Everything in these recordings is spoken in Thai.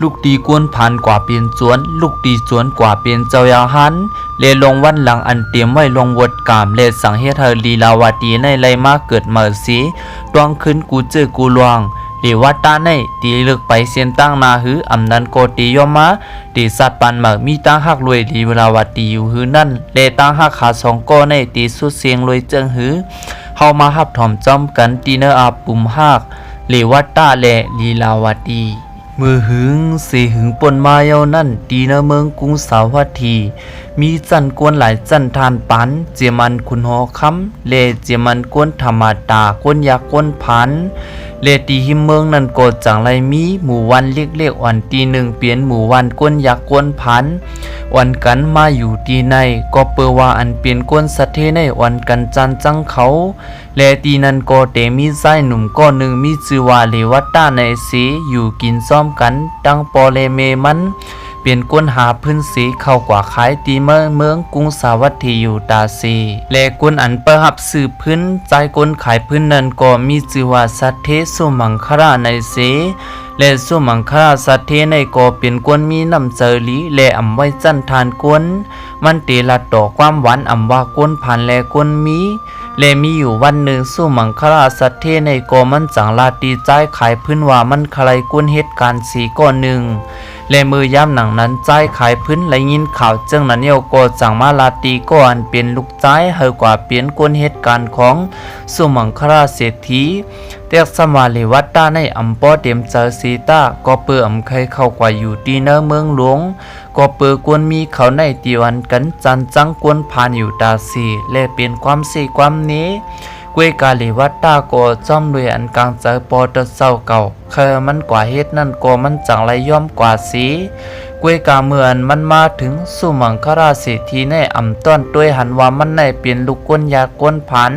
ลูกตีกวนผ่านกว่าเปลี่ยนจวนลูกตีจวนกว่าเปลี่ยนเจ้ายาหันเลลงวันหลังอันเตรียมไว้ลงวดกามเลสังเฮเธอลีลาวดีในไรมาเกิดเมื่อสีดวงขึ้นกูเจอกูลวงหรือว่าตาในตีเลือกไปเสียนตั้งนาหืออำนันโกตียอมาตีสัตว์ปันหมากมีตั้งหักรวยลีเวลาวดีอยู่หือนั่นเลตั้งหักขาสองก้อในตีสุดเสียงรวยเจิงหือเฮามาหับถอมจอมกันตีเนออาปุ่มหักหรือว่าตาเลลีลาวดีมือหึงสีหึงปนมาเยานั่นตีเนเมืองกรุงสาวัตถีมีจันกวนหลายจันทานปันเจมันคุณหอคำเลเจมันกวนธรรมดากวนยากวนพันเลตีหิมเมืองนั่นก็จังไรมีหมู่วันเรียกวันตีหนึ่งเปลี่ยนหมู่วันกวนยากวนพันวันกันมาอยู่ตีในก็เปว่าอันเปลี่ยนกวนสัตเทในวันกันจันจังเขาเลตีนันก็เตมีไส้หนุ่มก็หนึ่งมีชื่อว่าเลวัตตาในสีอยู่กินซ้อมกันดังปอเลเมมันเปลี่ยนก้นหาพื้นสีเข้ากว่าขายตีเมืองกรุงสาวัตถีอยู่ตาซีและก้นอันประหับสืบพื้นใจก้นขายพื้นนั้นก็มีชื่อว่าสัตเทสุมังคราในสีและสุมังคราสัตเทในก็เป็นก้นมีน้ำเจอลีและอำไว้จันทานก้นมันเตลัดต่อความหวานอำว่าก้นผ่านและก้นมีและมีอยู่วันหนึ่งสู้มังคลาสัตเทในโกมันจังลาตีใจขายพื้นว่ามันใครกุนเหตุการณ์สีก้อนหนึ่งและมือยามหนังนั้นใจขายพื้นและยินข่าวจึงนั้นเยาโกจังมาลาตีก่อนเป็นลูกใจเฮากว่าเปลี่ยนกุนเหตุการณ์ของสู้มังคลาเศรษฐีเตียกสมาลิวัตตาในอำปอเต็มเจอสีตาก็เปื่ออำเคยเข้ากว่าอยู่ตีเนอเมืองหลวงก็เปื่อกวนมีเขาในตีวันกันจันจังกวนผ่านอยู่ตาสีและเป็นความสีความนี้กวยกาลิวัตตาก็จอมด้วยอันกลางเจอปอตะเศร้าเก่าเคยมันกว่าเฮ็ดนั่นก็มันจังไรย่อมกว่าสีกวยกาเมื่อนมันมาถึงสุมังคราเศรษฐีในอำต้อนด้วยหันว่ามันในเปลี่ยนลูกกวนยากวนผัน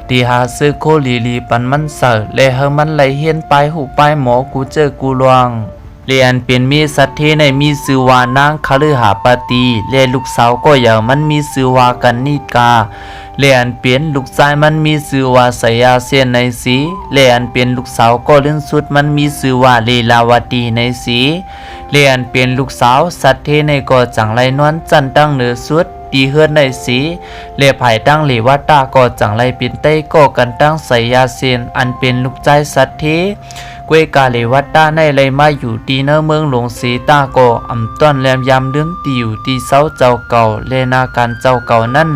ที่หาซื้อโคลีปันมันเสอและเฮมันไหลเฮียนไปหูไปหมอกูเจอกูลวงเรียนเป็นมีสัตเทในมีชื่อว่านางคฤหปตีและลูกสาวก็อย่างมันมีชื่อว่ากันนิกาเรียนเปลี่ยนลูกชายมันมีชื่อว่าสยาเซียนในสีเรียนเปลี่ยนลูกสาวก็เลื่อนสุดมันมีชื่อว่าลีลาวดีในสีเรียนเปลี่ยนลูกสาวสัตเทในก็จังไรนวลจันตั้งเหนือสุดตีเฮือนในสีเล่ภายตั้งเลวัตตาก็จังไรเป็นเต้ก็กันตั้งสยาเซียนอันเป็นลูกใจสัตเทกวยกาเลวัตตาในไรมาอยู่ตีเนอเมืองหลวงสีตาโกอำต้อนแลมยามเรื่องตีอยู่ตีเสาเจ้าเก่าเลนาการเจ้าเก่านั่น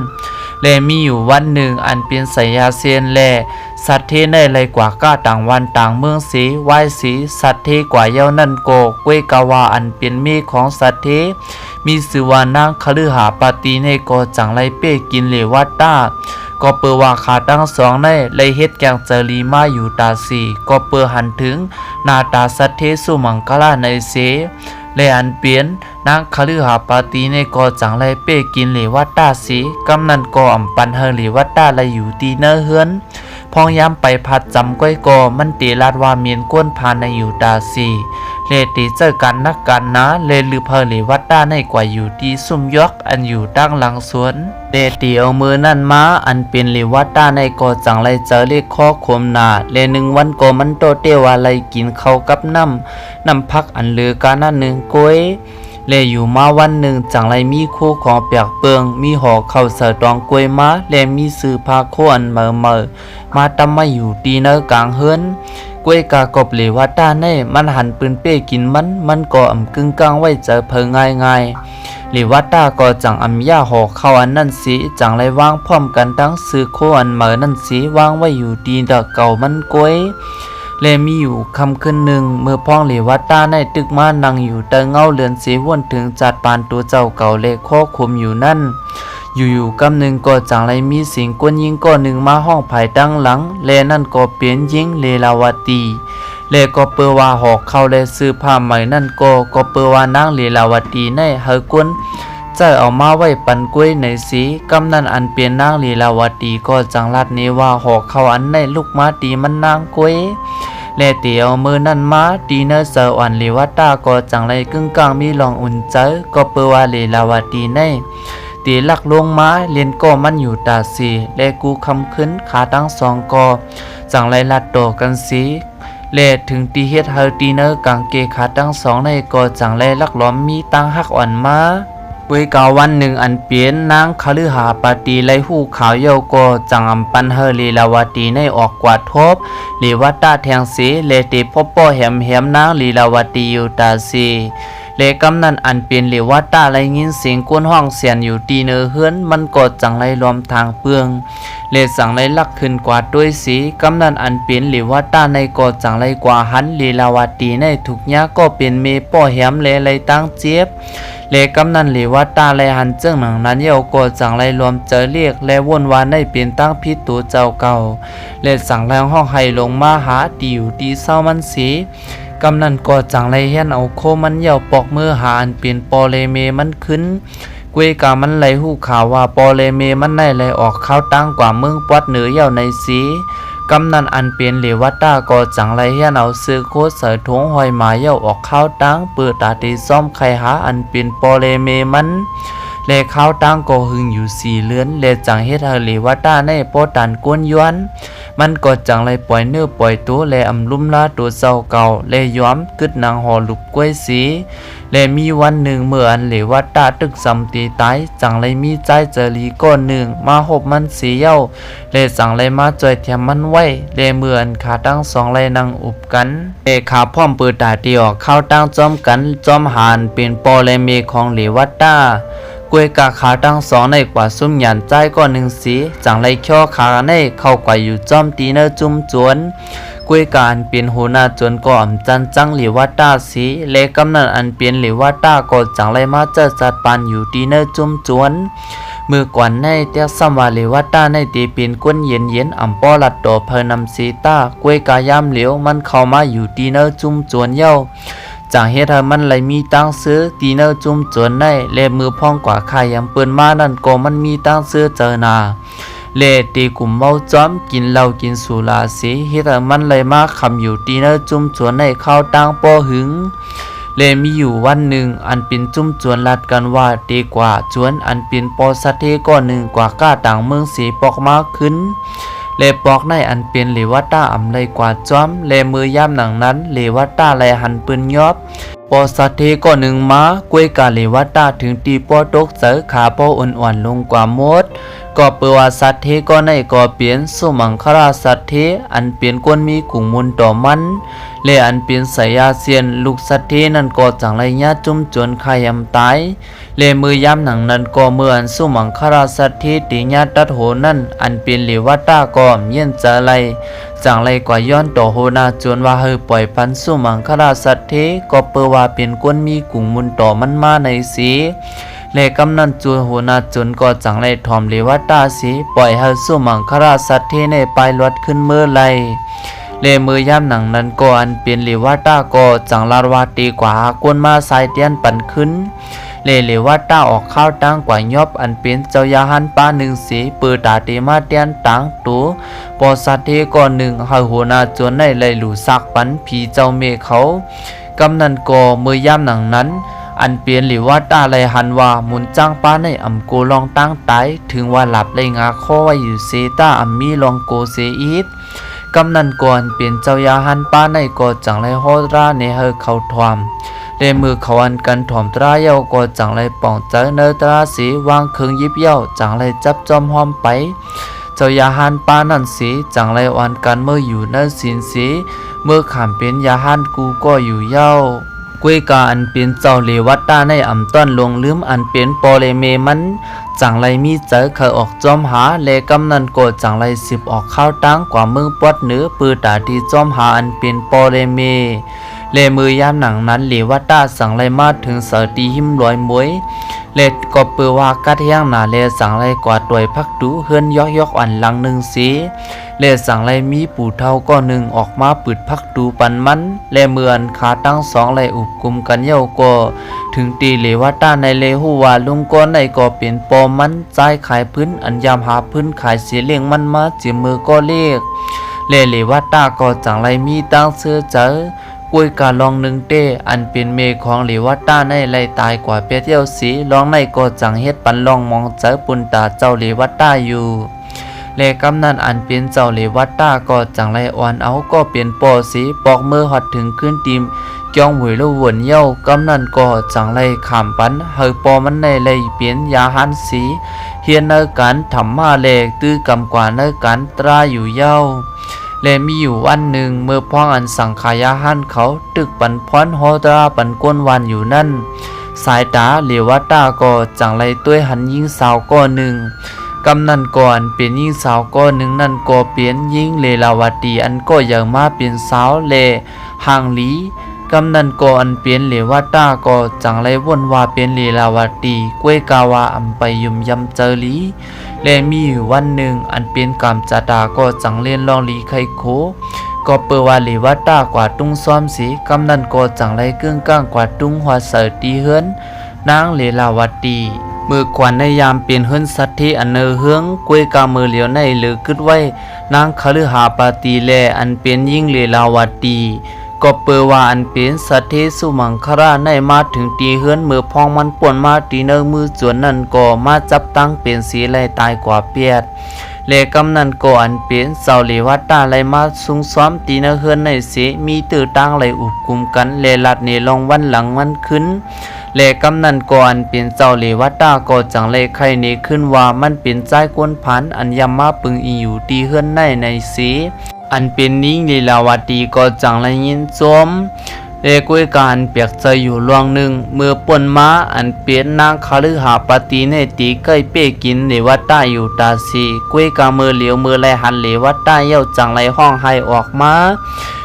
และมีอยู่วันหนึ่งอันเป็นสยาเซียนแลสัตเทในไรกว่าก้าต่างวันต่างเมืองสีไหวสีสัตเทกว่าเย้านั่นโกกวยกาวาอันเป็นเมฆของสัตเทมีชื่อว่านางคฤหปตีในโกจังไรเป้กินเลวัตตาก็เปิดว่าขาตั้งสองในเลยเฮ็ดแกงเจรีมาอยู่ตาสีก็เปิดหันถึงนาตาสัตเทสุมังคลาในเสและอันเปลี่ยนนางคฤหปตีในก็จังไรเป้กินเลวัตตาสีกำนันก็อำปันเฮเลวัตตาเลยอยู่ตีเนอเฮือนพองย้ำไปพัดจำก้อยกอมันตีลาดว่าเมียนก้นพานในอยู่ตาสีเลตีเจอกันนักกันนะเลลือเพเลวัตตาในกว่าอยู่ที่ซุ่มยอกอันอยู่ตั้งหลังสวนเลตีเอามือนั่นมาอันเป็นเลวัตตาในก็จังไรเจอเลขข้อคมนาเลหนึ่งวันก็มันโตเตว่าไรกินเขากับน้ำพักอันเลือการนั่นหนึ่งก้อยเลอยู่มาวันหนึ่งจังไรมีคู่ของเปียกเปิงมีห่อเข้าเสือตองกล้วยมาและมีสื่อพาโคอันเมื่อมาตำมาอยู่ตีเนอกลางเฮือนกล้วยกากบเลวัตตาในมันหันปืนเป้กินมันก็อำกึ่งกลางไว้เจอเพิงง่ายเลวัตตาก็จังอำย่าห่อเข้าอันนั่นสีจังไรวางพร้อมกันทั้งสื่อโคอันเมื่อนั่นสีวางไว้อยู่ตีดอกเก่ามันกล้วยและมีอยู่คำขึ้นหนึ่งเมื่อพ้องเลวัตตาในตึกมานั่งอยู่แต่เงาเลือนสีวนถึงจัดปานตัวเจ้าเก่าเลข้อคุมอยู่นั่นอยู่กำหนึ่งก็จังไรมีเสียงกวนยิงก็หนึ่งมาห้องภายตั้งหลังและนั่นก็เปลี่ยนยิงเลลาวตีและก็เปว่าหอกเข้าและซื้อผ้าใหม่นั่นก็เปว่านางเลลาวตีในเฮกวนเจ้าเอามาไว้ปันกล้วยในสีกำนั้นอันเปลี่ยนนางลีลาวตีก็จังลัดนี้ว่าหอกเข้าอันในลูกมาตีมันนางกล้วยและเตียวมือนั่นมาตีเนอเสออันเลวัตตาก็จังไรกึ่งกลางมีลองอุ่นเจอก็เปว่าลีลาวตีในตีลักลงมาเลียนก็มันอยู่ตาสีและกูคำขึ้นขาตั้งสองกอจังไรลัดโตกันสี เลถึงตีเฮ็ดเฮาตีเนอร์กางเกขาทั้งสองในก็จังไลลักล้อมมีตั้งฮักอ่อนมาเวยกาวันหนึ่งอันเปลี่ยนนางคฤหาปตีไลหูขาวเยาก็จังอำปันเฮลีลาวตีในออกกวาดทบลีวัตตาแทงสีเลติพบป้อแหมนางลีลาวตีอยู่ตาสีเลกำนั้นอันเปลี่ยนลีวัตตาไลยินเสียงก้นห้องเสียนอยู่ตีเนอเฮือนมันก็จังไลล้อมทางเปืองเลสั่งไลลักขึ้นกวาดด้วยสีกำนั้นอันเปลี่ยนลีวัตตาในก็จังไลกว่าหันลีลาวตีในทุกยะก็เป็นเมป้อแหมเลไลตั้งเจี๊ยบเลกำนันหรือว่าตาไลหันเจ้งหนังนั้นเยาโกจังไลรวมเจอเรียกและวนวานได้เปลี่ยนตั้งพิษตัวเจ้าเก่าเลสั่งแรงห้องให้ลงมาหาตีอยู่ตีเศร้ามันสีกำนันก็จังไลเฮียนเอาโคมันเยาปอกมือหาอันเปลี่ยนปอเลเมมันขึ้นกุยกามันไลหูข่าวว่าปอเลเมมันได้ไลออกข้าวตั้งกว่าเมืองปวัดเหนือเยาในสีกำนันอันเปลี่ยนเหลวัตตาก็จังไรเฮียนเอาซื้อโคเสยทงหอยหมาเย่าออกข้าวตั้งเปิดตาตีซ่อมไข่หาอันเปลี่ยนปอเลเมมันเลข้าวตั้งก็หึงอยู่สี่เลือนเลจังเฮ็ดเหลวัตตาในปอตันก้นย้อนมันก็จังไรปล่อยเนื้อปล่อยตัวเลอำลุ่มลาตัวเศร้าเก่าเลย้อมกึดนางห่อลุกกล้วยสีและมีวันหนึ่งเมื่ออันเหลวัตตาตึกสำตีตายจังไรมีใจเจรีก้อนหนึ่งมาหบมันสีเย้าเลจังไรมาจอยแถมมันไว้เลเมื่ออันขาตั้งสองไรนั่งอุบกันเลขาพร้อมเปิดตาตีออกเข้าตั้งจอมกันจอมหานเป็นปอเลเมของเหลวัตตากวยกาขาตั้งสองในกว่าซุ่มหยันใจก้อนหนึ่งสีจังไรเข่อขาในเข้ากว่าอยู่จอมตีเนอจุ่มจวนกวยการเปลี่ยนหัวหน้าจนก็อ่ำจันจังหลิวัตตาสีเลกำนันอันเปลี่ยนหลิวัตตาก็จังไรมาเจอจัดปานอยู่ตีเนอจุ่มจวนมือก่อนในเตียสัมวาหลิวัตตาในตีเปลี่ยนก้นเย็นอ่ำป้อลัดดอเพนำสีตากวยกายามเหลียวมันเข้ามาอยู่ตีเนอจุ่มจวนเย้าจากเฮ็ดให้มันไหลมีตั้งซื้อตีเนอจุ่มจวนในเลมือพ่องกว่าใครยังเปิ้นมานั่นก็มันมีตั้งซื้อเจอนาเลตีกลุ่มเมาจ้อมกินเหล้ากินสุราสีเฮ็ดให้มันไหลมาคำอยู่ตีเนอจุ่มจวนในเข้าตั้งป้อหึงเลมีอยู่วันหนึ่งอันเป็นจุ่มจวนลัดกันว่าดีกว่าจวนอันเป็นปอสัตเทก้อนหนึ่งกว่าก้าต่างเมืองสีปอกมาขึ้นเลปอกในอันเป็นเลวัตตาอ่ำเลยกว่าจ้อมเลมือย่ำหนังนั้นเลวัตตาไหลหันปืนยอบปอสัตเทก้อนหนึ่งมากวยกาเลวัตตาถึงตีปอตกเสือขาปออ่อนๆลงกว่ามดก็เปว่าสัตเทก็ในก็เปลี่ยนสุมังคราสัตเทอันเปลี่ยนก้นมีกุ่งมุนต่อมันเลอันเปลี่ยนสายาเซียนลูกสัตเทนั่นก็จังไรญาจุ่มจนขายำตายเลมือย่ำหนังนั้นก็เมื่ออันสุมังคราสัตเทติญาตัดโหนั่นอันเปลี่ยนเหลวัตตาก็เย็นจะไรจังไรกว่าย้อนต่อโหนาจนว่าเฮปล่อยพันสุมังคราสัตเทก็เปว่าเป็นก้นมีกุ่งมุนต่อมันมาในสีเลกำนันจูหัวนาจนก็จังไรถอมเลวัตตาสีปล่อยให้สุมังคราสัตเทในปลายลวดขึ้นเมื่อไรเลมือย่ำหนังนั้นก็อันเป็นเลวัตตาก็จังลาวาตีกว่าหากวนมาสายเตียนปั่นขึ้นเลวัตตาออกข้าวตั้งกว่ายอบอันเป็นเจ้ายาหันป้าหนึ่งสีปือตาเตมาเตียนตังตูปอสัตเทก่อนหนึ่งให้หัวนาจนในเลยหลู่ซักปันผีเจ้าเมเขากำนันก็มือย่ำหนังนั้นอันเปลี่ยนหรือว่าตาไรหันว่ามุนจ้างป้าในอำโกลองตั้งตายถึงว่าหลับเลยงาข้อไว้อยู่เซตาอัมมีลองโกเซอีดกำนันก่อนเปลี่ยนเจ้ายาหันป้าในก็จังไรโฮราในเฮอเขาทอมเลมือเขาอันกันถ่อมตราเย้าก็จังไรป่องเจอเนตราสีวางเครื่องยิบเย้าจังไรจับจอมหอมไปเจ้ายาหันป้านั่นสีจังไรวันกันเมื่ออยู่นั่นสินสีเมื่อขามเป็นยาหันกูก็อยู่เย้ากวยกาอันเป็นเจ้าเลวัตตาในอ่ำต้นลงลืมอันเป็นปอเลเมมันจังไรมีเจอเคยออกจอมหาเลกำนันโกจังไรสิบออกข้าวตั้งกว่าเมืองปวดเหนือปือตาที่จอมหาอันเป็นปอเลเมเลมือยามหนังนั้นเลวัตตาสั่งไรมาถึงเสตีหิมลอยมวยเลดก็เปือว่ากัดย่างหนาเลสั่งไรกว่าตวยพักดูเฮือนยอกอันหลังหนึ่งสีเลสั่งไรมีปู่เท่าก็หนึ่งออกมาปืดพักดูปันมันเลเมือนขาตั้งสองไรอุบกุมกันเย้าก็ถึงตีเลวัตตาในเลหูว่าลุงก้อนในก็เป็นปอมันใจขายพื้นอันยามหาพื้นขายเสียเลี้ยงมันมาจีมือก็เรียกเลวัตตาก็จังไรมีตั้งเสื้อเจอกวยกาลองหนึ่งเต้อันเป็นเมของเลวัตตาในไล่ตายกว่าเปียเที่ยวสีลองในก็จังเฮ็ดปันลองมองเจอปุนตาเจ้าเลวัตตาอยู่ และกำนันอันเป็นเจ้าเลวัตตาก็จังไรอ่อนเอาก็เป็นปอสีปอกมือหอดถึงขึ้นตีมจ้องหวยละวนเย้ากำนันก็จังไรขามปันเฮอปอมันในเลยเปลี่ยนยาหันสีเฮียนเนกันทำมาเลตื้อกำกว่าเนกันตราอยู่เย้าและมีอยู่วันหนึ่งเมื่อพ้องอันสังขายาหันเขาตึกปันพรโฮตราปันก้นวันอยู่นั่นสายตาเลวัตตาก็จังไรตัวหันยิงสาวก้อนหนึ่งกำนันก่อนเป็นยิงสาวก้อนหนึ่งนั่นก็เปลี่ยนยิงเลลาวตีอันก็อย่างมาเป็นสาวเลห่างหลีกำนันก่อนเปลี่ยนเลวัตตาก็จังไรวนว่าเป็นเลลาวตีกวยกาวาอัมไปยุมยำเจอลีและมีอยู่วันหนึ่งอันเป็นกรรมจาตาก็จังเล่นลองลีไขโคก็เปิดว่าเลวัตตากว่าตุ้งซ้อมสีกำนันก็จังไรเกื้องก้างกว่าตุ้งหัวเสือตีเฮือนนางเลลาวตีมือกวนในยามเป็นเฮือนสัตที่อันเนอเฮืองกวยกามือเหลียวในหรือกึดไว้นางคฤหาปาตีแลอันเป็นยิ่งเลลาวตีก็เปิดว่าอันเป็นสัตเทสุมังคราในมาถึงตีเฮือนมือพองมันป่วนมาตีเนอมือจวนนั่นก็มาจับตั้งเป็นสีไลตายกว่าเปียดเลกำนันก็อันเป็นเสาเลวัตตาไลมาซุงซ้อมตีเนอเฮือนในเสมีตื้อตั้งไลอุบกุมกันเลลัดเนลองวันหลังมันขึ้นเลกำนันก็อันเป็นเจ้าเลวัตตาก็จังเลไข่เนขึ้นว่ามันเป็นใจกวนผันอันยำมาปึงอีอยู่ตีเฮือนในเสอันเป็นนิ่งลีลาวตีก็จังไรยินจมเลกวยการเปียกใจอยู่ลวงหนึ่งเมื่อป่นม้าอันเปลี่ยนนางคฤหาปตีในตีใกล้เป้กินเลวัตตาอยู่ตาสีกวยกามือเหลียวมือไลหันเลวัตตาเย้าจังไรห้องให้ออกมา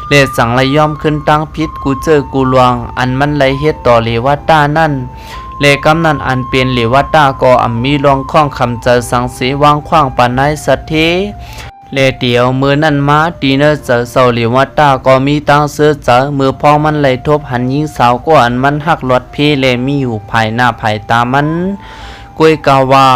เลสังไรย่อมขึ้นตั้งพิษกูเจอกูลวงอันมันไรเฮ็ดต่อเลวัตตานั่นเลกำนันอันเป็นเลวัตตาก็อัมมีลองข้องคำเจอสังสีวางขว้างปานในสัตเทเลเดียวมือนั่นมาตีเนอเจอเสาเหลียววัตตาก็มีตั้งเสื้อเจอมือพองมันไหลทบหันยิงสาวก็อันมันหักรถพี่เลมีอยู่ภายหน้าภายตามันกวยกาวา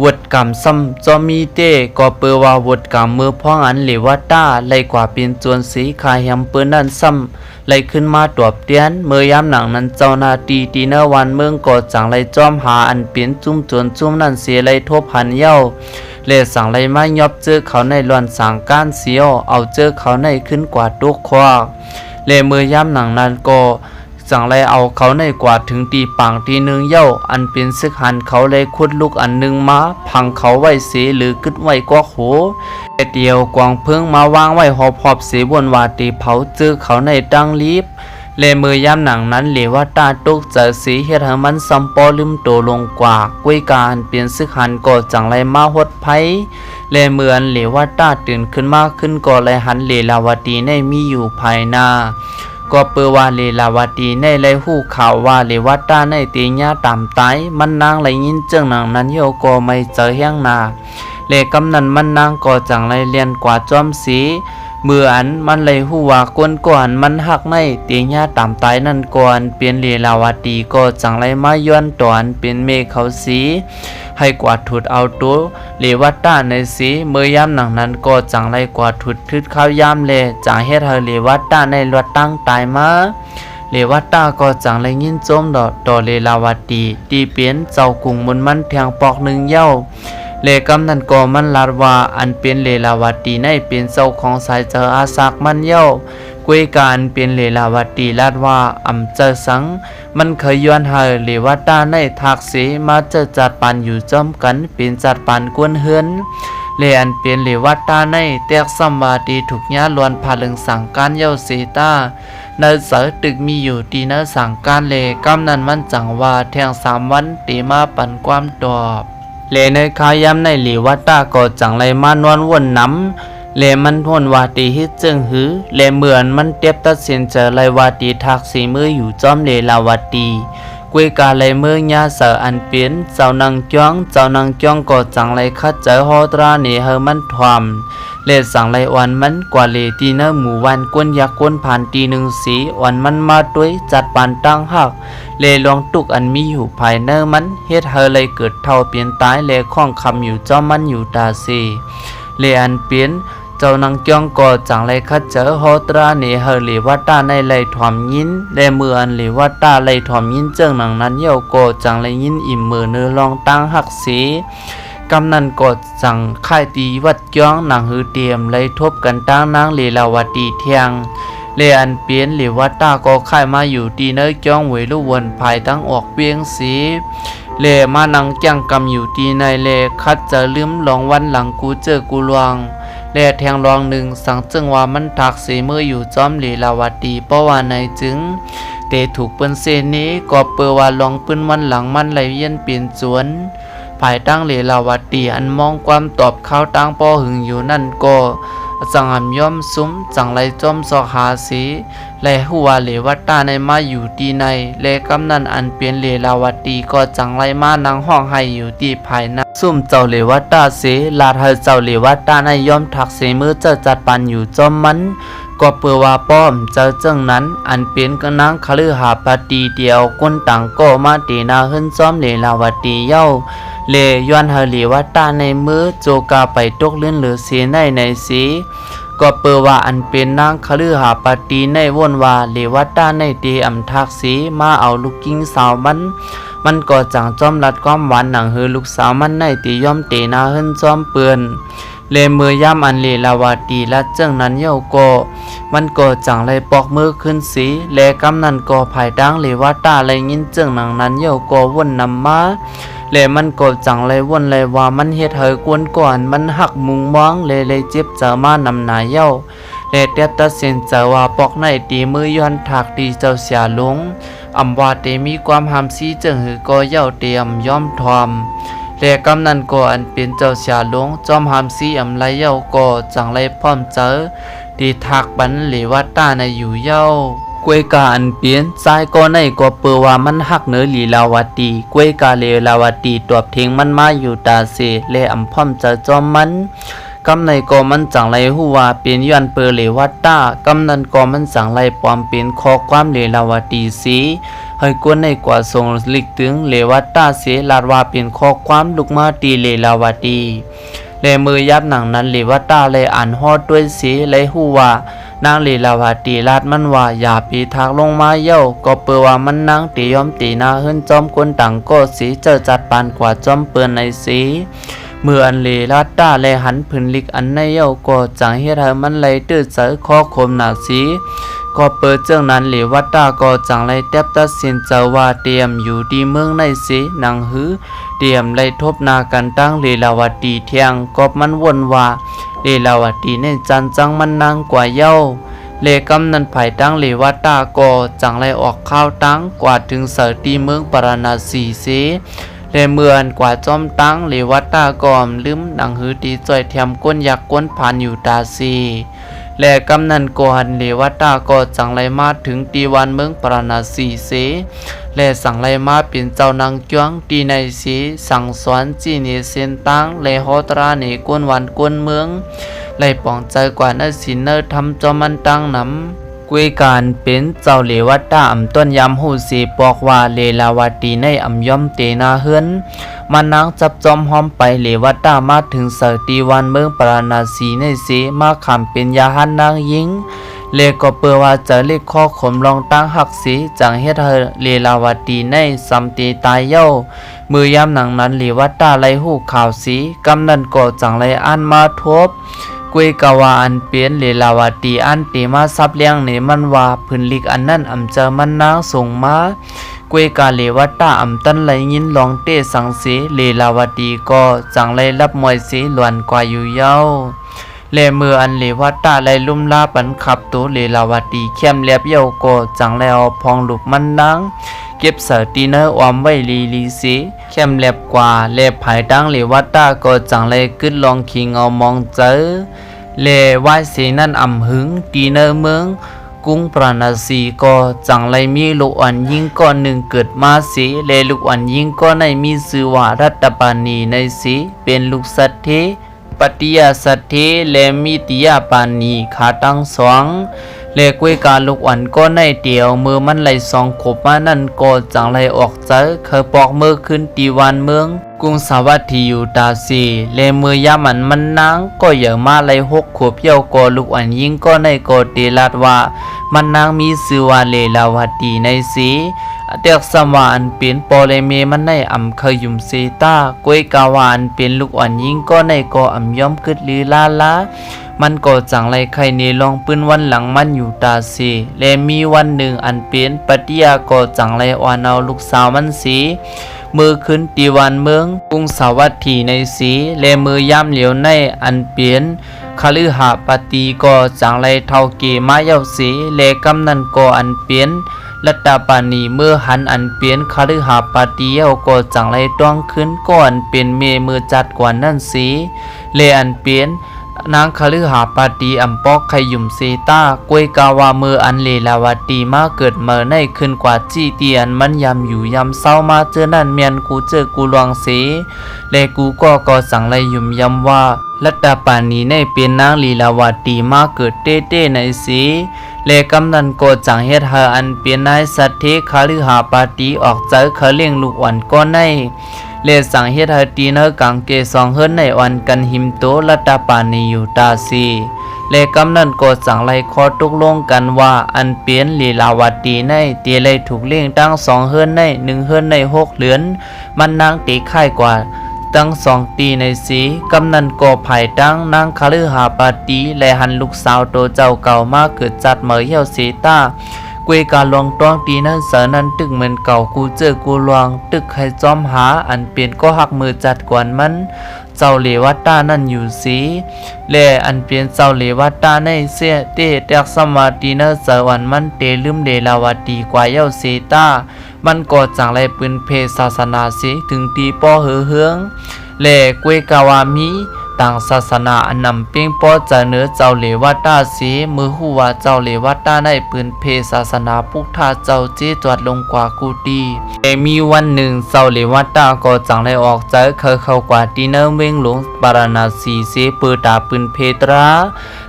วดกรรมซ้ำจอมีเต้ก็เปอว่าวดกรรมมือพองอันเหลียววัตตาไหลกว่าเป็นจวนสีคายยำเปิ้นนั่นซ้ำไหลขึ้นมาตวบเตียนเมื่อยามหนังนั้นเจ้านาตีเนอวันเมืองก็จังไหลจอมหาอันเปลี่ยนจุ่มจวนจุ่มนั่นเสียไหลทบหันเย้าเลสั่งไรมายอบเจอเขาในลวนสังก้านเสียวเอาเจอเขาในขึ้นกว่าตุกควักเลมือย่ำหนังนั้นก็สั่งไรเอาเขาในกว่าถึงตีปังตีหนึ่งเย้าอันเป็นซึกหันเขาเลยขุดลูกอันหนึ่งมาพังเขาไว้เสียหรือกึดไว้กว่าโหเดียวกวางเพิ่งมาวางไว้หอบเสียบนวาตีเผาเจอเขาในดังลีบเลมือย่ำหนังนั้นเหลว่าตาตุกเจอสีเฮ็ดให้มันซัมปอลืมโตลงกว่ากวยการเปลี่ยนซึกหันก็จังไรมาหดไผเลเมือนเหลว่าตาตื่นขึ้นมาขึ้นก็เลยหันเลลาวตีในมีอยู่ภายหน้าก็เปิดว่าเลลาวตีในเลยหู้ข่าวว่าเลวัตตาในตีญาตามตายมันนางเลยยินเจิงหนังนั้นโยก็ไม่เจอแห้งนาเลกำนันมันนางก็จังไรเลียนกว่าจอมสีเมื่ออันมันเลยหูว่าก้นก่อนมันหักในเตียงญาตามตายนั่นก่อนเปลี่ยนเลลาวตีก็จังไรมาย้อนตอนเป็นเมฆเขาสีให้กวาดถุดเอาตัวเลวัตตาในสีเมื่อยามหนังนั้นก็จังไรกวาดถุดทึดข้าวยามเลจังเฮ็ดให้เลวัตตาในรถตั้งตายมาเลวัตตาก็จังไรยินโจมต่อเลลาวตีตีเปลี่ยนเจ้ากุ่งมุนมันแทงปอกหนึ่งเย้าเลกำนันก็มันลาดว่าอันเป็นเลลาวตีในเป็นเจ้าของสายเจออาศักมันเย้ากวยการเป็นเลลาวตีลาดว่าเจอสังมันเคยย้อนหาเลวัตตาในทักสีมาเจอจัดปันอยู่จอมกันเป็นจัดปันกวนเฮือนเลอันเป็นเลวัตตาในแตกสัมบาตีถูกญาลวนพาลึงสั่งการเย้าเสตาในเสอตึกมีอยู่ตีนสั่งการเลกำนันมันจังว่าแทง3 วันตีมาปันความตอบเลในขายำในหลีวัตตาก็จังไรมานวนวนน้ำเลมันทนวาตีฮิตจึงหือเลเหมือนมันเตียบตัดสินเจอไรวาตีทักสีมืออยู่จอมเลลาวตีกวยกาไรมือยาเสออันเปลี่ยนเจ้านางจ้องก็จังไรคัดเจอฮอตราเนเฮมันทวมเลสั่งไรอ่อนมันกว่าเลตีเนอหมู่วันกวนยักกวนผ่านตีหนึ่งสีอ่อนมันมาด้วยจัดปานตั้งหักเลลองตุกอันมีอยู่ภายเนอมันเฮ็ดเฮเลยเกิดเท่าเปลี่ยนตายเลข้องคำอยู่จอมมันอยู่ตาสีเลอันเปลี่ยนเจ้านางจ้องก็จังไรคัดเจอฮอตราเนเฮเลวัตตาในไรถอมยินเลเมื่ออันเลวัตตาไรถอมยินเจิงหนังนั้นเย้าก็จังไรยินอิ่มมือเนื้อลองตั้งหักสี กำนันกดสั่งค่ายตีวัดจ้องนางฮือเตรียมเลยทบกันตั้งนางลีลาวดีเทียงเลอันเปลี่ยนหรือว่าตาก็ค่ายมาอยู่ตีเนยจ้องเวลุวนภายตั้งออกเวียงสีเลมานังจังกำอยู่ตีในเลคัดจะลืมลองวันหลังกูเจอกูลวงเลแทงรองหนึ่งสั่งจึงว่ามันถักเสมืออยู่จอมลีลาวดีเพราะว่าในจึงเตถูกเปิ้นเซนี้ก็เปิดว่าลองปืนวันหลังมันไหลเวียนเปลี่ยนสวนภายตั้งลีลาวดีอันมองความตอบข้าวตั้งป้อหึงอยู่นั่นก็จังหำย่อมซุ้มจังไรจอมสอหาสีและหัวเลวัตตาในมาอยู่ตีในและกำนันอันเปลี่ยนเลลาวดีก็จังไรมานังห้องให้อยู่ตีภายในซุ่มเจ้าเลวัตตาเสลาดเฮเจ้าเลวัตตาในย่อมถักเสมือเจ้าจัดปันอยู่จอมมันก็เปือว่าป้อมเจ้าเจ้งนั้นอันเป็นกนางคฤหาปฏิเดียวก้นต่างก็มาตีนาขึ้นจอมเลลาวดีเย้าเลย้อนเฮลีวัตตาในมือโจกาไปตกเลื่อนหรือเสียในสีก็เปิดว่าอันเป็นนางคฤหาปฏิในวนว่าเลวัตตาในตีอำทักสีมาเอาลูกกิ้งสาวมันก็จังจอมรัดความหวานหนังฮือลูกสาวมันในตีย่อมเตนาขึ้นจอมเปือนเลมือย่ำอันเลลาวดีและเจ้งนั้นเย้าก็มันก็จังเลยปอกมือขึ้นสีและกำนันก็ภายดังเลวัตตาเลยยินเจ้งหนังนั้นเย้าก็วนนำมาและมันก็จังเลยวนเลยว่ามันเฮ็ดเฮยกวนก่อนมันหักมุงมองเลยเจ็บเจอมานำหนาเย้าและเตียบตัดสินใจว่าปอกในตีมือย้อนถักตีเจ้าเสียลงอำว่าเตมีความหามซีจึงหือก็เย้าเตรียมย่อมทอมและกำนันก็อันเป็นเจ้าเสียลงจอมหามซีอำไรเย้าก็จังเลยพร้อมเจอตีถักบันหรือว่าตาในอยู่เย้ากวยกาอันเปลี่ยนใจก็ในก็เปิดว่ามันหักเหนือลีลาวดีกวยกาเลลาวดีตอบเทงมันมาอยู่ตาเสและอำพร้อมจะจอมมันกำในก็มันจังไรหัวเป็นย้อนเปเลวัตตากำนันก็มันจังไรปลอมเป็นข้อความเลลาวดีสีให้กวนในกว่าทรงลิกถึงเลวัตตาเสลาดว่าเป็นข้อความลูกมาตีเลลาวดีและมือยับหนังนั้นเลวัตตาเลยอ่านฮอดด้วยสีเลยหัวนางลีลาวดีลาดมันว่าอย่าปีทักลงมาเย้าก็เปิดว่ามันนางตียอมตีนาขึ้นจอมคนต่างก็สีเจอจัดปานกว่าจอมเปือนในสีเมื่ออันลีลาดตาเลยหันพื้นลิกอันในเย้าก็จังเฮ็ดให้มันเลยตื้อเจอข้อคมหนาสีก็เปิดเจ้านั้นหลีวัตตาก็จังเลยแทบตัดสินใจว่าเตรียมอยู่ดีเมืองในสีนางหือเตรียมเลยทบนากันตั้งลีลาวดีเทียงก็มันวนว่าลีลาวดีในจันจังมันนางกว่าเย้าเลกำนันไผ่ตั้งลีวัตตาก็จังเลยออกข้าวตั้งกว่าถึงเสตีเมืองปราณาสีสีเลเมือนกว่าจอมตั้งลีวัตตากอมลืมนางหือตีจ่อยเทียมก้นยักก้นผ่านอยู่ตาสีและกำนันโกหันเลวัตตาก็จังไรมาถึงตีวันเมืองปราณาสีเสและสั่งไรมาเป็นเจ้านางจ้วงตีในสีสั่งสอนจีเนเซนตังและฮอตราเนกวนวันกวนเมืองไรป่องใจกว่าเนสินเนทำจอมันตังนำกุยการเป็นเจ้าเลวัตตาอำต้นยำหูสีปอกว่าเลลาวดีในอำย่อมเตนาเฮือนมานางจับจอมหอมไปเลวัตตามาถึงเสตีวันเมืองปราณาสีในสีมาขำเป็นยาหันนางยิงเลก็เปิดว่าจะเล็กข้อขมลองตั้งหักสีจังเฮ็ดเธอเลลาวดีในสัมตีตายเย้ามือยามหนังนั้นเลวัตตาไลหูข่าวสีกำนันก็จังไลอันมาทบกุยกาวาอันเปลี่ยนเลลาวดีอันตีมาซับเลี้ยงเนมันว่าพื้นลิกอันนั้นอำเจอมันนางส่งมากุยกาเลวัตตาอำตันไหลยินลองเตสังสีเลลาวดีก็จังไลรับมวยสีหลวนกว่าอยู่เย้าเลมืออันเลวัตตาไลลุ่มลาปันขับตัวเลลาวดีเข้มเลียบเย้าก็จังไลเอาพองลูกมันนางเก็บเสตีเนอออมไว้ลีสีเข้มเลียบกว่าเลภายดังเลวัตตาก็จังไลกึดลองคิงเอามองเจอเลวายสีนั่นอำหึงตีเนอเมืองกุ้งปราณาสีก็จังไรมีลูกอ่อนยิ่งก้อนหนึ่งเกิดมาสีเลลูกอ่อนยิ่งก้อนในมีชื่อว่ารัตปานีในสีเป็นลูกสัตเทปฏิยาสัตเทและมีติยาปานีขาตั้งสองเลกวยกาลูกอ่อนก้อนในเดียวมือมันไหลสองขบมานั่นก็จังไรออกเจอเคยปอกมือขึ้นตีวันเมืองกรุงสาวัตถีอยู่ตาสีเลมือยามันนางก็เยอะมาเลยหกขบเย้าก็ลูกอ่อนยิ่งก็ในก็เตลาดว่ามันนางมีชื่อว่าเลลาวดีในสี เตียกสมานเป็นปอเลเมมันในอำเคยยุมเซตากวยกาวานเป็นลูกอ่อนยิงก็ในก็อำย่อมกึดลีลาลามันก็จังไรใครนี่ลองปืนวันหลังมันอยู่ตาสีและมีวันหนึ่งอันเป็นปฏิยาก็จังไรอ่อนเอาลูกสาวมันสีมือขึ้นตีวันเมืองกรุงสาวัตถีในสีและมือย่ำเหลียวในอันเปลี่ยนคฤหปฏิก็จังไรเท่าเกมาเย้าสีและกำนันก็อันเปลี่ยนรัตปานีเมื่อหันอันเปลี่ยนคฤหปฏิเย้าก็จังไรต้องขึ้นก่อนเป็นเมมือจัดกว่านั่นสีและอันเปลี่ยนนางคฤหปฏิอัมปอกขยุมเซตากวยกาวามืออันเลลาวตีมาเกิดเมื่อในขึ้นกว่าจี้เตียนมันยำอยู่ยำเศร้ามาเจอนั่นเมียนกูเจอกูลวงเสและกูก็สั่งไรยุ่มยำว่ารัตปานีในเป็นนางลีลาวตีมาเกิดเต้ในสีและกำนันก็จังเฮ็ดหาอันเป็นนายสัตเทคฤหปฏิออกจากเขาเลี้ยงลูกอ่อนก็ในเลสังเฮ็ดให้ตีเนอกังเกสองเฮิรนในวันกันหิมโตรัตปานีอยู่ตาซีเลกำนันก็สั่งไล่คอตกลงกันว่าอันเปลี่ยนลีลาวตีในเตียเลยถูกเลี้ยงตั้งสองเฮิรนใน1เฮิรนใน6เหรียญมันนางตีค่ายกว่าตั้ง2ตีในสีกำนันก็ภายตั้งนางคฤหปฏิและหันลูกสาวโตเจ้าเก่ามาเกิดจัดเมื่อเหี่ยวเสตากวยการลองต้องตีนั้นเสนั้นตึกเหมือนเก่ากูเจอกูลวงตึกให้จอมหาอันเปลี่ยนก็หักมือจัดกวนมันเจ้าเลวัตตานั่นอยู่สีและอันเปลี่ยนเจ้าเลวัตตาในเสียเตะแตกสมาตีนั้นเสวันมันเตลืมเดลาวตีกว่าเย้าเซตามันก็จังไรปืนเพศาสนาสีถึงตีป้อเฮืองและกวยกาวามีต่างศาสนาอันนำเปียงป้อจะเนื้อเจ้าเลวัตตาสีมือหูว่าเจ้าเลวัตตาในปืนเพศาสนาพุทธาเจ้าเจจวดลงกว่ากูดีแต่มีวันหนึ่งเจ้าเลวัตตาก็จังไรออกจากเข้ากว่าตีเนอเวงหลวงปาราณสีเสปืนตาปืนเพตรา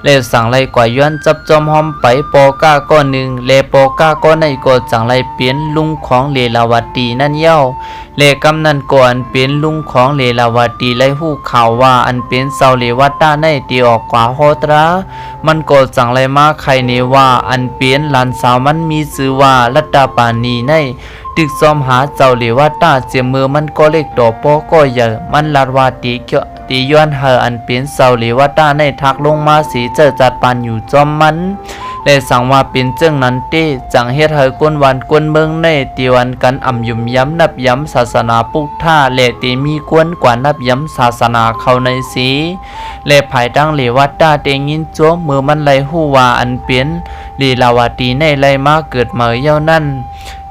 และสั่งไรกว่าย้อนจับจอมหอมไปปอก้าก้อนหนึ่งและปอก้าก้อนในก็จังไรเปลี่ยนลุงของเลลาวตีนั่นเย้าและกำนันก่อนเป็นลุงของเลลาวตีไล่หู้ข่าวว่าอันเป็นเสาเลวัตตาในตีออกกว่าโฮตรามันก็จังไรมาใครเนว่าอันเป็นหลานสาวมันมีชื่อว่ารัตปานีในตึกซ้อมหาเจ้าเลวัตตาเจียมือมันก็เล็กต่อปอก็ใหญ่มันลาดว่าตีย้อนเฮออันเป็นเสาเลวัตตาในทักลงมาสีเจอจัดปานอยู่จอมมันและสั่งว่าเป็นเจ้งนั้นเต้จังเฮ็ดให้ก้นวันก้นเมืองในตีวันกันอ่ำยุ่มย้ำนับย้ำศาสนาพุทธาและตีมีกวนกว่านับย้ำศาสนาเข้าในสีและภายตั้งเลวัตตาเตงินโจมมือมันไลหู้ว่าอันเป็นลีลาวตีในไลมาเกิดมาเย้านั่น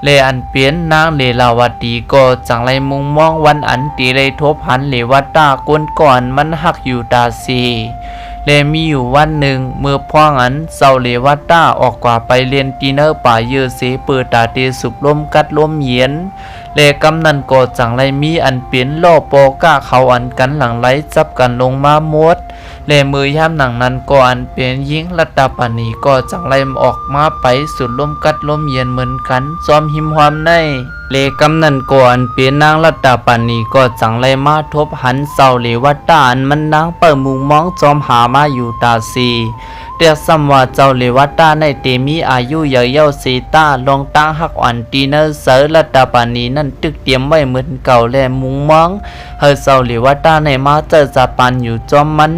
และอันเปลี่ยนนางเลลาวตีก็จังไรมุงมองวันอันตีเลยทบหันเลวัตตาก้นก่อนมันหักอยู่ตาสีและมีอยู่วันหนึ่งเมื่อพ่องันเซาเลวัตตาออกกว่าไปเรียนตีเนอร์ป่าเยอเสเปิดตาเตสุกลมกัดลมเย็นและกำนันก็จังไรมีอันเปลี่ยนล่อปอก้าเขาอันกันหลังไหลจับกันลงมาหมดและมือย่ำหนังนั้นก็อันเปลี่ยนยิงรัตปานีก็จังไรออกมาไปสุดลมกัดลมเย็นเหมือนกันจอมหิมหอมในเลกำนันก่อนเปลี่ยนนางรัตปานีก็จังไรมาทบหันเศร้าเลวัตตาอันมันนางเปิดมุงมองจอมหามาอยู่ตาซีเรียกซ้ำว่าเจ้าเลวัตตาในเตมีอายุเยาเซตาลองตั้งหักอ่อนตีเนอร์เซอร์รัตปานีนั่นตึกเตรียมไว้เหมือนเก่าและมุงมองเฮอเศร้าเลวัตตาในมาเจอจัดปันอยู่จอมมัน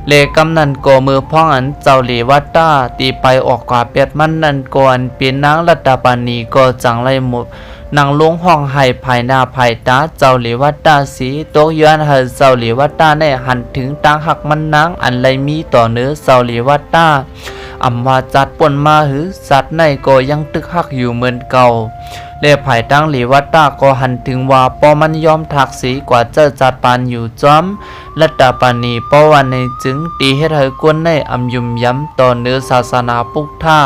เลกำนันก็มือพ้องอันเจ้าเลวัตตาตีไปออกกว่าเปียดมันนั่นก่อนเป็นนางรัตปานีก็จังไรหมดนางลงห้องให้ภายหน้าภายตาเจ้าเลวัตตาสีตกย้อนเฮเจ้าเลวัตตาในหันถึงตั้งหักมันนางอันไรมีต่อเนื้อเจ้าเลวัตตาอำว่าจัดป่นมาหือสัตว์ในก็ยังตึกหักอยู่เหมือนเก่าและภายตั้งเลวัตตาก็หันถึงว่าปอมันยอมถักสีกว่าเจ้าจัดปานอยู่จอมรัตปานีปอวันในจึงตีเฮ็ดให้กวนในอำยุ่มย้ำต่อเนื้อศาสนาพุทธา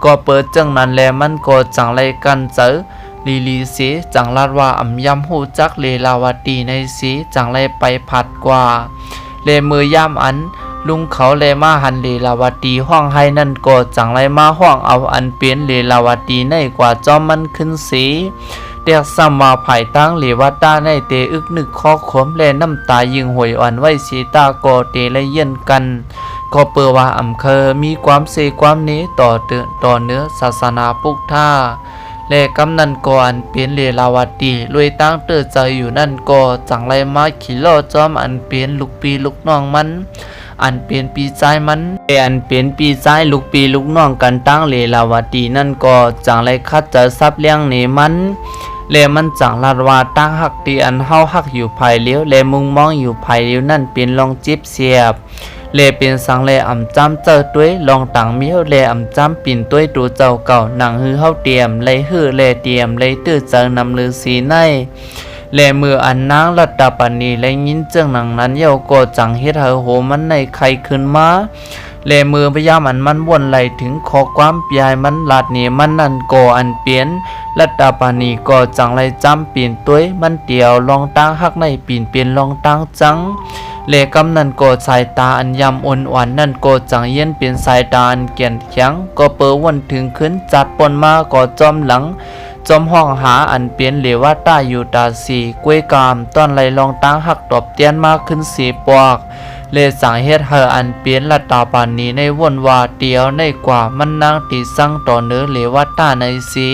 ก็เปิดจังนั้นแลมันก็จังไรกันเจอลีสีจังลาดว่าอำยำหูจักเลลาวตีในสีจังไรไปผัดกว่าเลมือย่ำอันลุงเขาเลมาหันเลลาวตีห้องให้นั่นก็จังไรมาห้องเอาอันเปลี่ยนเลลาวตีในกว่าจอมมันขึ้นสีเรียกซ้ำมาภายตั้งเลวัตตาในเตอึกนึกข้อขมและน้ำตายิงหวยอ่อนไว้สีตาโกเตและเย็นกันก็เปิดว่าอำเคอมีความเสความนี้ต่อเนื้อศาสนาพุทธา และกำนันก่อนเป็นเลลาวตีลุยตั้งเตอใจอยู่นั่นก็จังไรมาขี่ล้อจอมอันเป็นลูกปีลูกน้องมันอันเป็นปีใจมันอันเป็นปีใจลูกปีลูกน้องกันตั้งเลลาวตีนั่นก็จังไรคัดจะซับเลี้ยงเนมันเลมันจังลาดว่าตั้งหักตีอันเฮาหักอยู่ภายเลี้ยวเลมุงมองอยู่ภายเลี้ยวนั่นเป็นลองจิบเสียบเลเป็นสังเลอ่ำจำเจอด้วยลองต่างเมียวเลอ่ำจำปิ่นด้วยตัวเจ้าเก่าหนังฮือเฮาเตรียมเลยฮือเลเตรียมเลยตื้อเจอนำลือสีในเลมืออันนางรัตตาปณีและยินเจ้งหนังนั้นเยาก็จังเฮ็ดเฮาโหมันในใครขึ้นมาเลมือพยายามอันมันวนไหลถึงขอความปยายมันลาดนี่มันนั่นก่ออันเปลี่ยนรัตตาปณีก็จังไรจำปีนตัวมันเตียวลองตั้งหักในปีนเปลี่ยนลองตั้งจังเลกำนั่นก็สายตาอันยำอ่อนหวานนั่นก็จังเย็นเป็นสายตาอันเกียนแข็งก็เปิดวันถึงขึ้นจัดปนมาก็จอมหลังจอมห้องหาอันเปลี่ยนเหลว่าตาอยู่ตาสีกล้วยกามต้อนไหลลองตั้งหักตอบเตียนมากขึ้นสีปอกเลสังเฮ็ดเฮออันเปลี่ยนรัตตาปานีในวนว่าเดียวในกว่ามันนางตีสั่งต่อเนื้อเหลว่าตาในสี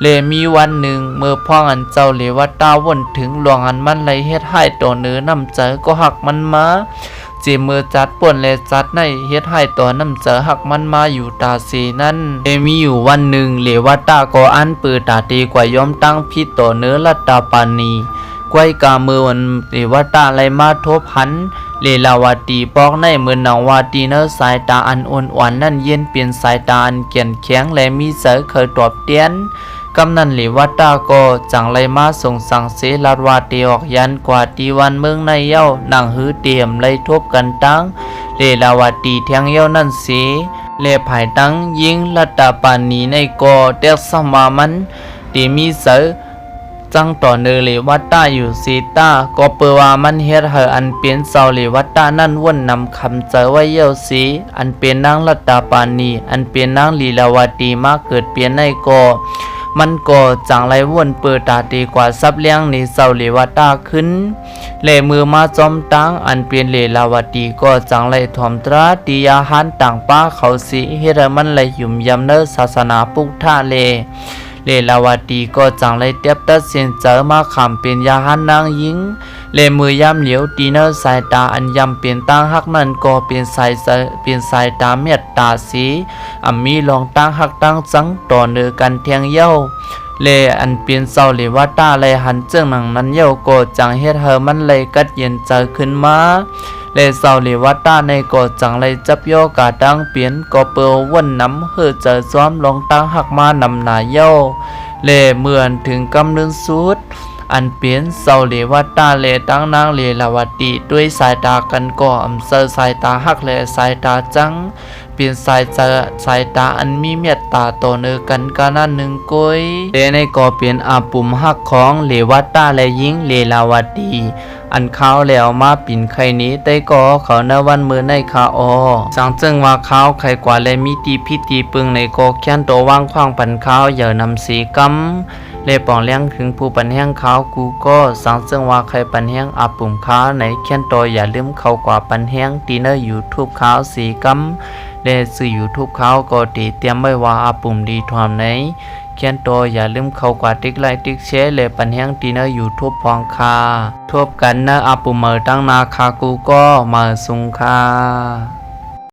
เลมีวันหนึ่งเมื่อพ่ออันเจ้าเลว่าตาวนถึงหลวงอันมันไหลเฮ็ดให้ต่อเนื้อน้ำใจก็หักมันมาจีมือจัดป่วนเลจัดในเฮ็ดให้ต่อน้ำใจหักมันมาอยู่ตาสีนั้นเลมีอยู่วันหนึ่งเลว่าตาก็อันปือตาตีกว่ายอมตั้งพิษต่อเนื้อรัตตาปานีกวยกามือวันเลว่าตาไหลมาทบหันเลลาวตีปอกในเมืองนางวาตีเนอสายตาอันอ่อนหวานนั่นเย็นเปลี่ยนสายตาอันเกียนแข็งและมีเสือเคยตอบเตียนกำนันหลีวัดตาก็จังไรมาส่งสั่งเสลาดวาตีออกยันกว่าตีวันเมืองในเย้านั่งหือเตรียมไรทบกันตั้งเลลาวตีแทงเย้านั่นเสเลภายตั้งยิงรัตตาปานีในก่อเด็กสมามันตีมีเสือจังต่อเนเลวัตตาอยู่สีตาก็เปว่ามันเฮ็ดเฮออันเป็นเสาเลวัตตานั่นวนนำคำเจอไว้เย้าสีอันเป็นนางรัตตาปานีอันเป็นนางลีลาวตีมาเกิดเปลี่ยนในก่อมันก็จังไรวนเปิดตาตีกว่าซับเลี้ยงในเสาเลวัตตาขึ้นเลมือมาจอมตั้งอันเป็นเลลาวตีก็จังไรถ่อมตราตียาหันต่างป้าเขาสีเฮ็ดมันไหลหยุ่มยำเนอศาสนาปุกท่าเลลาวตีก็จังไรเตียบตัดเส้นเจอมาขำเป็นยาหันนางยิงเลมือยำเหลียวตีเนอสายตาอันยำเป็นตั้งหักนั่นก็เป็นสายตาเมียดตาสีมีลองตั้งหักตั้งจังต่อเนือกันเทียงเย้าเลอันเป็นเศร้าเลว่าตาเลยหันเจ้งหนังนั้นเย้าก็จังเฮ็ดเฮอมันเลยกัดเย็นเจอขึ้นมาเลเศร้าเลว่าตาในก็จังเลยจับโยกาตั้งเปลี่ยนก็เปิลวนน้ำเฮือเจอซ้อมลองตั้งหักมานำหนาเย้าเลเหมือนถึงกำเนิดสุดอันเปลี่ยนเศร้าเลวัตตาเลตั้งนางเลลาวตีด้วยสายตากันก็เซอสายตาหักและสายตาจังเปลี่ยนสายตาอันมีเมตตาต่อเนือกันกานาหนึ่งก้อยเลในก็เปลี่ยนอาปุ่มหักของเลวัตตาและยิงเลลาวตีอันเขาแล้วมาปิ่นไข่นี้ได้ก็เขาในวันมือในคาอสังจึงว่าเขาไข่กว่าและมีตีพิตีปึงในก็แค้นตัวว่างขว้างปันเขาอย่านำสีกำเลปองเลี้ยงถึงผู้ปันแห้งขาวกูก็สังซึ่งว่าใครปันแห้งอาปุ่มค้าในเขียนตัวอย่าลืมเข้ากว่าปันแห้งตีเนอร์ยูทูบขาวสีกำเลสื่อยูทูบขาวก็ตีเตรียมไว้ว่าอาปุ่มดีทอมในเขียนตัวอย่าลืมเข้ากว่าติ๊กไลค์ติ๊กแชร์เลปันแห้งตีเนอร์ยูทูบพองคาทบกันเนอร์อาปุ่มเมอตั้งนาคากูก็มาสุงคา